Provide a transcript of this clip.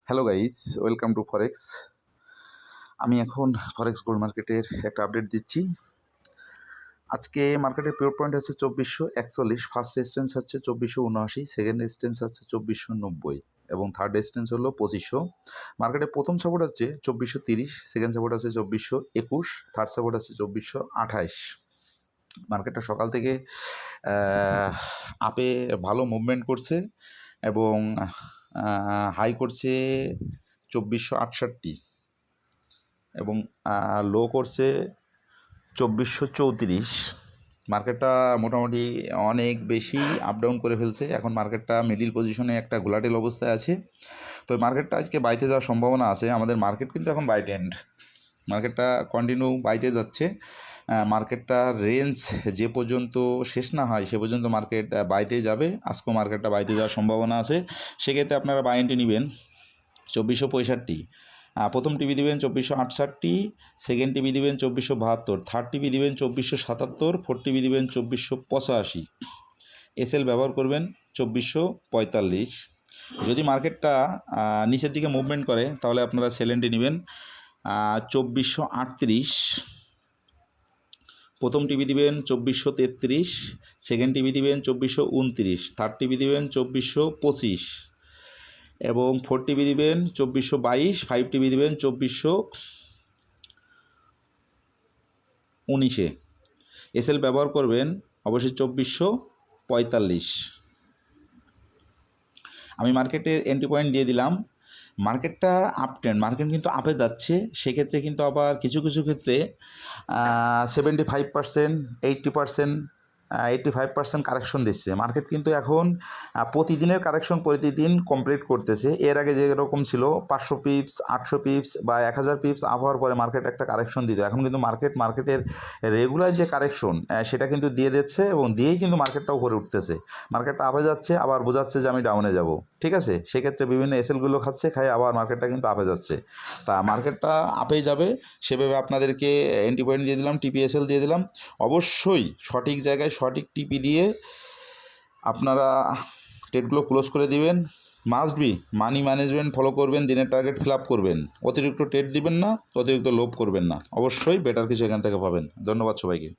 Hello guys, welcome to ফরেক্স। আমি এখন ফরেক্স gold মার্কেটের একটা আপডেট দিচ্ছি। আজকে মার্কেটের পিওর পয়েন্ট হচ্ছে 2441, ফার্স্ট রেজিস্ট্যান্স হচ্ছে 2479, সেকেন্ড রেজিস্ট্যান্স হচ্ছে 2490 এবং থার্ড রেজিস্ট্যান্স হলো 2500। মার্কেটের প্রথম সাপোর্ট হচ্ছে 2430, সেকেন্ড সাপোর্ট হচ্ছে 2421, থার্ড সাপোর্ট হচ্ছে 2428। মার্কেটটা সকাল থেকে আপে ভালো মুভমেন্ট করছে এবং হাই করছে 2468 এবং লো করছে 2434। মার্কেটটা মোটামুটি অনেক বেশি আপ ডাউন করে ফেলছে। এখন মার্কেটটা মিডিল পজিশনে একটা ঘোলাটেল অবস্থায় আছে। তো মার্কেটটা আজকে বাইতে যাওয়ার সম্ভাবনা আছে। আমাদের মার্কেট কিন্তু এখন বাই ট্রেন্ড, মার্কেটটা কন্টিনিউ বাইতে যাচ্ছে। মার্কেটটা রেঞ্জ যে পর্যন্ত শেষ না হয় সে পর্যন্ত মার্কেট বাইতে যাবে। আজকেও মার্কেটটা বাইতে যাওয়ার সম্ভাবনা আছে। সেক্ষেত্রে আপনারা বাই এন্ট্রি নেবেন 2465। প্রথম টিভি দিবেন 2468, সেকেন্ড টিভি দিবেন 2472, থার্ড টিভি দিবেন 2477, ফোর্থ টিভি দিবেন 2485, এসএল ব্যবহার করবেন 2445। যদি মার্কেটটা নিচের দিকে মুভমেন্ট করে তাহলে আপনারা সেল এন্ট্রি নেবেন 2438। প্রথম টিভি দিবেন 2433, সেকেন্ড টিভি দিবেন 2429, থার্ড টিভি দিবেন 2425 এবং ফোর টিভি দিবেন 2422, ফাইভ টিভি দিবেন 2419। এসএল ব্যবহার করবেন অবশ্যই 2445। আমি মার্কেটের এন্ট্রি পয়েন্ট দিয়ে দিলাম। মার্কেটটা আপ ট্রেন্ড, মার্কেট কিন্তু আপে যাচ্ছে। সেক্ষেত্রে কিন্তু আবার কিছু কিছু ক্ষেত্রে 75%, 80%, 85% কারেকশন দিচ্ছে। মার্কেট কিন্তু এখন প্রতিদিনের কারেকশন প্রতিদিন কমপ্লিট করতেছে। এর আগে যেরকম ছিল 500 পিপস, 800 পিপস বা 1000 পিপস আপ হওয়ার পরে মার্কেট একটা কারেকশন দিত। এখন কিন্তু মার্কেটের রেগুলার যে কারেকশন সেটা কিন্তু দিয়ে দিচ্ছে এবং দিয়েই কিন্তু মার্কেটটা উপরে উঠতেছে। মার্কেটটা আপে যাচ্ছে, আবার বোঝাচ্ছে যে আমি ডাউনে যাব। ঠিক আছে, সেক্ষেত্রে বিভিন্ন এসএলগুলো খাই আবার মার্কেটটা কিন্তু আপে যাচ্ছে। তা মার্কেটটা আপেই যাবে সেভাবে আপনাদেরকে এন্ট্রি পয়েন্ট দিয়ে দিলাম, টিপিএসএল দিয়ে দিলাম। অবশ্যই সঠিক জায়গায় সঠিক টিপি দিয়ে আপনারা ট্রেডগুলো ক্লোজ করে দিবেন। Must be money management follow করবেন, দিনের টার্গেট ফিল আপ করবেন, অতিরিক্ত ট্রেড দিবেন না, অতিরিক্ত লোভ করবেন না। অবশ্যই বেটার কিছু এখান থেকে পাবেন। ধন্যবাদ সবাইকে।